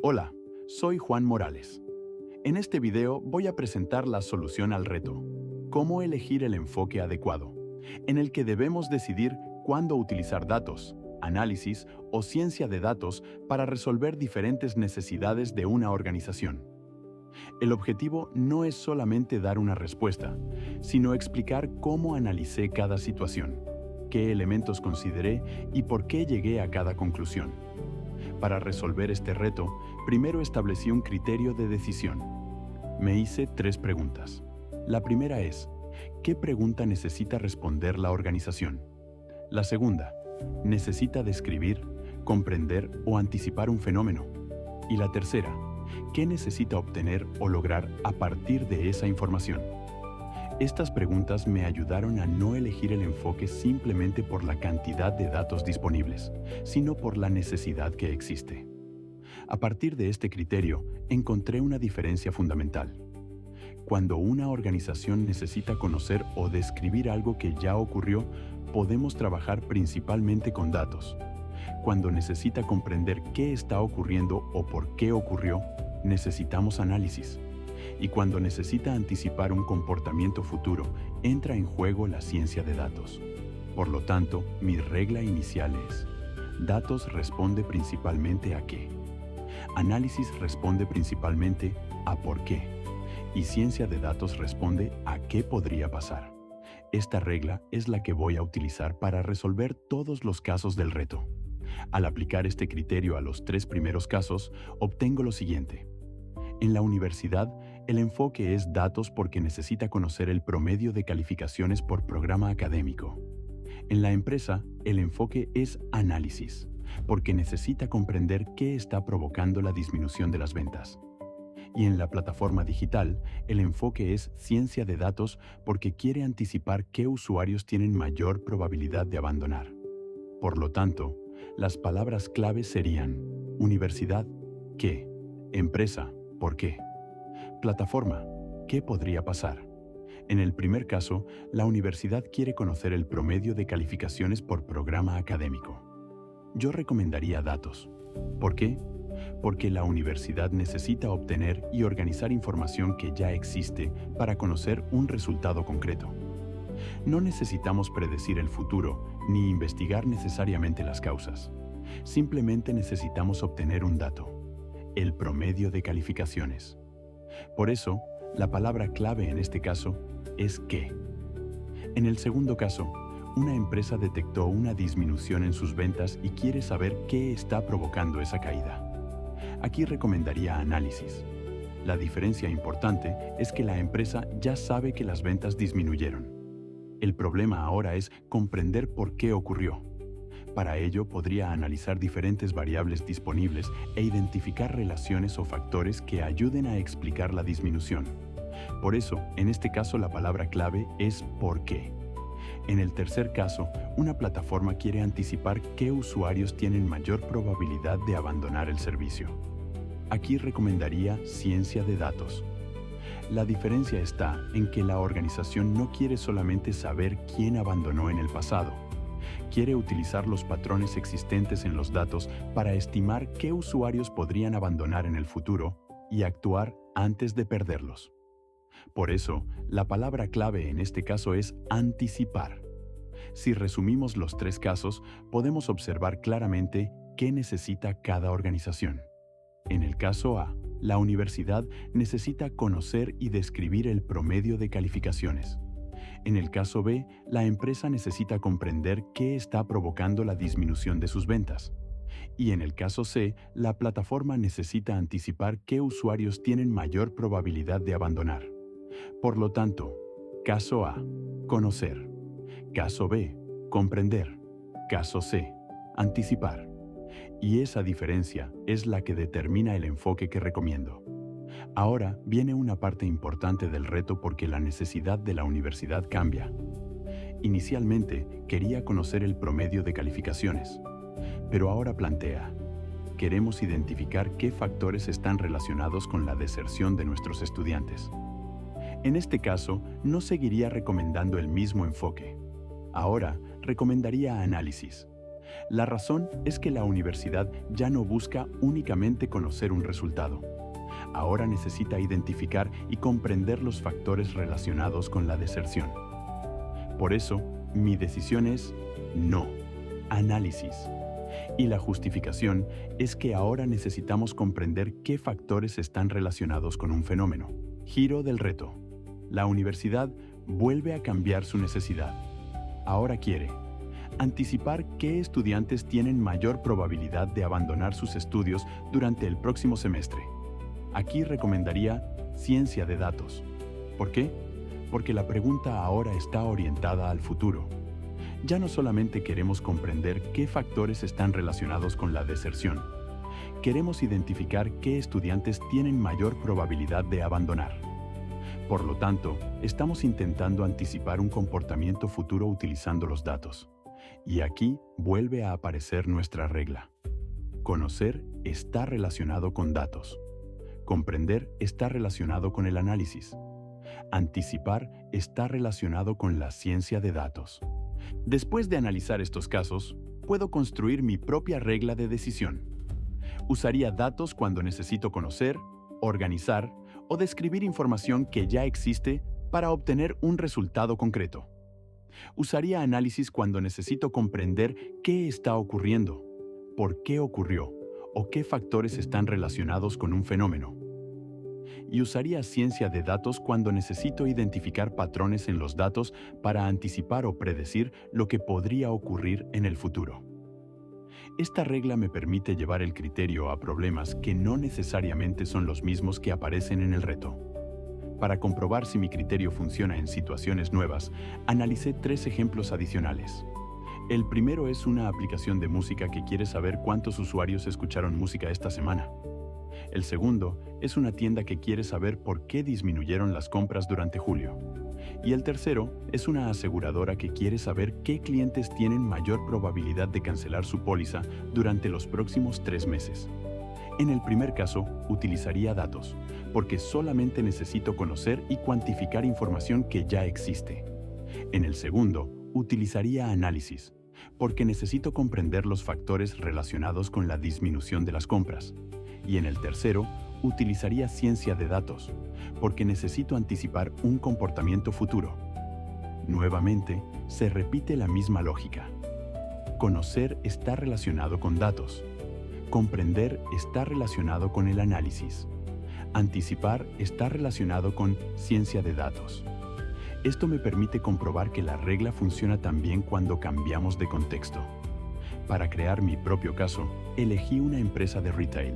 Hola, soy Juan Morales. En este video voy a presentar la solución al reto, cómo elegir el enfoque adecuado, en el que debemos decidir cuándo utilizar datos, análisis o ciencia de datos para resolver diferentes necesidades de una organización. El objetivo no es solamente dar una respuesta, sino explicar cómo analicé cada situación, qué elementos consideré y por qué llegué a cada conclusión. Para resolver este reto, primero establecí un criterio de decisión. Me hice 3 preguntas. La primera es, ¿qué pregunta necesita responder la organización? La segunda, ¿necesita describir, comprender o anticipar un fenómeno? Y la tercera, ¿qué necesita obtener o lograr a partir de esa información? Estas preguntas me ayudaron a no elegir el enfoque simplemente por la cantidad de datos disponibles, sino por la necesidad que existe. A partir de este criterio, encontré una diferencia fundamental. Cuando una organización necesita conocer o describir algo que ya ocurrió, podemos trabajar principalmente con datos. Cuando necesita comprender qué está ocurriendo o por qué ocurrió, necesitamos análisis. Y cuando necesita anticipar un comportamiento futuro, entra en juego la ciencia de datos. Por lo tanto, mi regla inicial es: datos responde principalmente a qué. Análisis responde principalmente a por qué. Y ciencia de datos responde a qué podría pasar. Esta regla es la que voy a utilizar para resolver todos los casos del reto. Al aplicar este criterio a los 3 primeros casos, obtengo lo siguiente. En la universidad, el enfoque es datos porque necesita conocer el promedio de calificaciones por programa académico. En la empresa, el enfoque es análisis, porque necesita comprender qué está provocando la disminución de las ventas. Y en la plataforma digital, el enfoque es ciencia de datos porque quiere anticipar qué usuarios tienen mayor probabilidad de abandonar. Por lo tanto, las palabras clave serían: universidad, ¿qué? Empresa, ¿por qué? Plataforma, ¿qué podría pasar? En el primer caso, la universidad quiere conocer el promedio de calificaciones por programa académico. Yo recomendaría datos. ¿Por qué? Porque la universidad necesita obtener y organizar información que ya existe para conocer un resultado concreto. No necesitamos predecir el futuro ni investigar necesariamente las causas. Simplemente necesitamos obtener un dato: el promedio de calificaciones. Por eso, la palabra clave en este caso es ¿qué? En el segundo caso, una empresa detectó una disminución en sus ventas y quiere saber qué está provocando esa caída. Aquí recomendaría análisis. La diferencia importante es que la empresa ya sabe que las ventas disminuyeron. El problema ahora es comprender por qué ocurrió. Para ello, podría analizar diferentes variables disponibles e identificar relaciones o factores que ayuden a explicar la disminución. Por eso, en este caso la palabra clave es ¿por qué? En el tercer caso, una plataforma quiere anticipar qué usuarios tienen mayor probabilidad de abandonar el servicio. Aquí recomendaría ciencia de datos. La diferencia está en que la organización no quiere solamente saber quién abandonó en el pasado. Quiere utilizar los patrones existentes en los datos para estimar qué usuarios podrían abandonar en el futuro y actuar antes de perderlos. Por eso, la palabra clave en este caso es anticipar. Si resumimos los 3 casos, podemos observar claramente qué necesita cada organización. En el caso A, la universidad necesita conocer y describir el promedio de calificaciones. En el caso B, la empresa necesita comprender qué está provocando la disminución de sus ventas. Y en el caso C, la plataforma necesita anticipar qué usuarios tienen mayor probabilidad de abandonar. Por lo tanto, caso A, conocer. Caso B, comprender. Caso C, anticipar. Y esa diferencia es la que determina el enfoque que recomiendo. Ahora viene una parte importante del reto porque la necesidad de la universidad cambia. Inicialmente quería conocer el promedio de calificaciones, pero ahora plantea: queremos identificar qué factores están relacionados con la deserción de nuestros estudiantes. En este caso, no seguiría recomendando el mismo enfoque. Ahora recomendaría análisis. La razón es que la universidad ya no busca únicamente conocer un resultado. Ahora necesita identificar y comprender los factores relacionados con la deserción. Por eso, mi decisión es no, análisis. Y la justificación es que ahora necesitamos comprender qué factores están relacionados con un fenómeno. Giro del reto. La universidad vuelve a cambiar su necesidad. Ahora quiere anticipar qué estudiantes tienen mayor probabilidad de abandonar sus estudios durante el próximo semestre. Aquí recomendaría ciencia de datos. ¿Por qué? Porque la pregunta ahora está orientada al futuro. Ya no solamente queremos comprender qué factores están relacionados con la deserción, queremos identificar qué estudiantes tienen mayor probabilidad de abandonar. Por lo tanto, estamos intentando anticipar un comportamiento futuro utilizando los datos. Y aquí vuelve a aparecer nuestra regla. Conocer está relacionado con datos. Comprender está relacionado con el análisis. Anticipar está relacionado con la ciencia de datos. Después de analizar estos casos, puedo construir mi propia regla de decisión. Usaría datos cuando necesito conocer, organizar o describir información que ya existe para obtener un resultado concreto. Usaría análisis cuando necesito comprender qué está ocurriendo, por qué ocurrió o qué factores están relacionados con un fenómeno. Y usaría ciencia de datos cuando necesito identificar patrones en los datos para anticipar o predecir lo que podría ocurrir en el futuro. Esta regla me permite llevar el criterio a problemas que no necesariamente son los mismos que aparecen en el reto. Para comprobar si mi criterio funciona en situaciones nuevas, analicé 3 ejemplos adicionales. El primero es una aplicación de música que quiere saber cuántos usuarios escucharon música esta semana. El segundo es una tienda que quiere saber por qué disminuyeron las compras durante julio. Y el tercero es una aseguradora que quiere saber qué clientes tienen mayor probabilidad de cancelar su póliza durante los próximos 3 meses. En el primer caso, utilizaría datos, porque solamente necesito conocer y cuantificar información que ya existe. En el segundo, utilizaría análisis, porque necesito comprender los factores relacionados con la disminución de las compras. Y en el tercero, utilizaría ciencia de datos, porque necesito anticipar un comportamiento futuro. Nuevamente, se repite la misma lógica. Conocer está relacionado con datos. Comprender está relacionado con el análisis. Anticipar está relacionado con ciencia de datos. Esto me permite comprobar que la regla funciona también cuando cambiamos de contexto. Para crear mi propio caso, elegí una empresa de retail.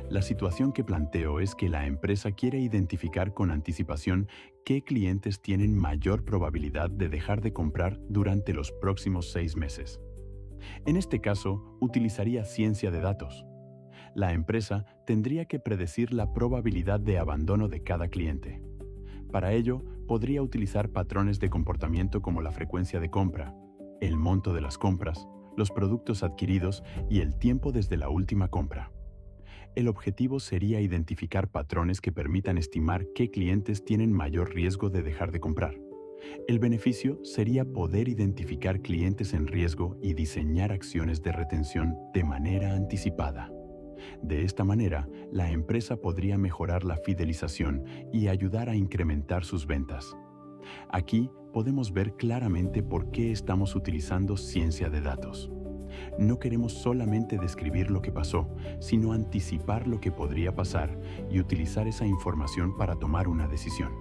La situación que planteo es que la empresa quiere identificar con anticipación qué clientes tienen mayor probabilidad de dejar de comprar durante los próximos 6 meses. En este caso, utilizaría ciencia de datos. La empresa tendría que predecir la probabilidad de abandono de cada cliente. Para ello, podría utilizar patrones de comportamiento como la frecuencia de compra, el monto de las compras, los productos adquiridos y el tiempo desde la última compra. El objetivo sería identificar patrones que permitan estimar qué clientes tienen mayor riesgo de dejar de comprar. El beneficio sería poder identificar clientes en riesgo y diseñar acciones de retención de manera anticipada. De esta manera, la empresa podría mejorar la fidelización y ayudar a incrementar sus ventas. Aquí podemos ver claramente por qué estamos utilizando ciencia de datos. No queremos solamente describir lo que pasó, sino anticipar lo que podría pasar y utilizar esa información para tomar una decisión.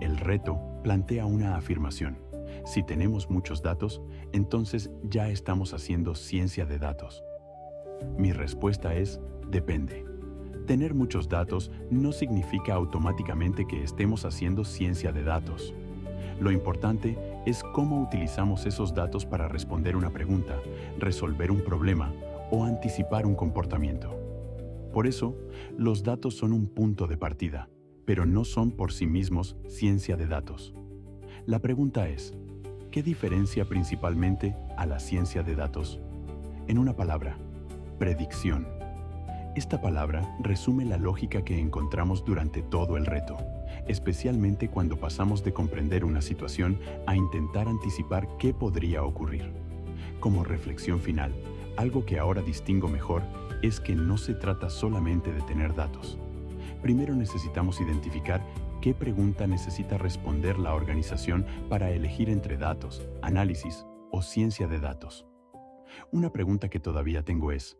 El reto plantea una afirmación. Si tenemos muchos datos, entonces ya estamos haciendo ciencia de datos. Mi respuesta es, depende. Tener muchos datos no significa automáticamente que estemos haciendo ciencia de datos. Lo importante es cómo utilizamos esos datos para responder una pregunta, resolver un problema o anticipar un comportamiento. Por eso, los datos son un punto de partida, pero no son por sí mismos ciencia de datos. La pregunta es, ¿qué diferencia principalmente a la ciencia de datos? En una palabra, predicción. Esta palabra resume la lógica que encontramos durante todo el reto, especialmente cuando pasamos de comprender una situación a intentar anticipar qué podría ocurrir. Como reflexión final, algo que ahora distingo mejor es que no se trata solamente de tener datos. Primero necesitamos identificar qué pregunta necesita responder la organización para elegir entre datos, análisis o ciencia de datos. Una pregunta que todavía tengo es: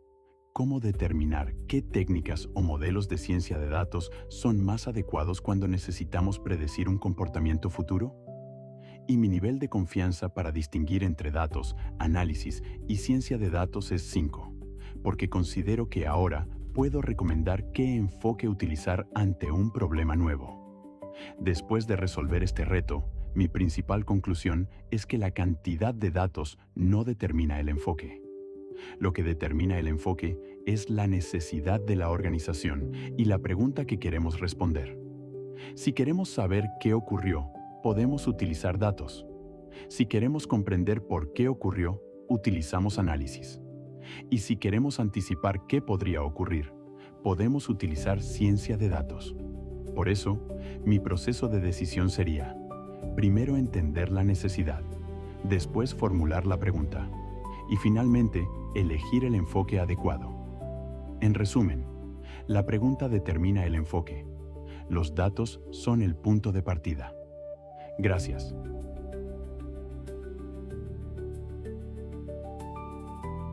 ¿cómo determinar qué técnicas o modelos de ciencia de datos son más adecuados cuando necesitamos predecir un comportamiento futuro? Y mi nivel de confianza para distinguir entre datos, análisis y ciencia de datos es 5, porque considero que ahora puedo recomendar qué enfoque utilizar ante un problema nuevo. Después de resolver este reto, mi principal conclusión es que la cantidad de datos no determina el enfoque. Lo que determina el enfoque es la necesidad de la organización y la pregunta que queremos responder. Si queremos saber qué ocurrió, podemos utilizar datos. Si queremos comprender por qué ocurrió, utilizamos análisis. Y si queremos anticipar qué podría ocurrir, podemos utilizar ciencia de datos. Por eso, mi proceso de decisión sería: primero entender la necesidad, después formular la pregunta y finalmente elegir el enfoque adecuado. En resumen, la pregunta determina el enfoque. Los datos son el punto de partida. Gracias.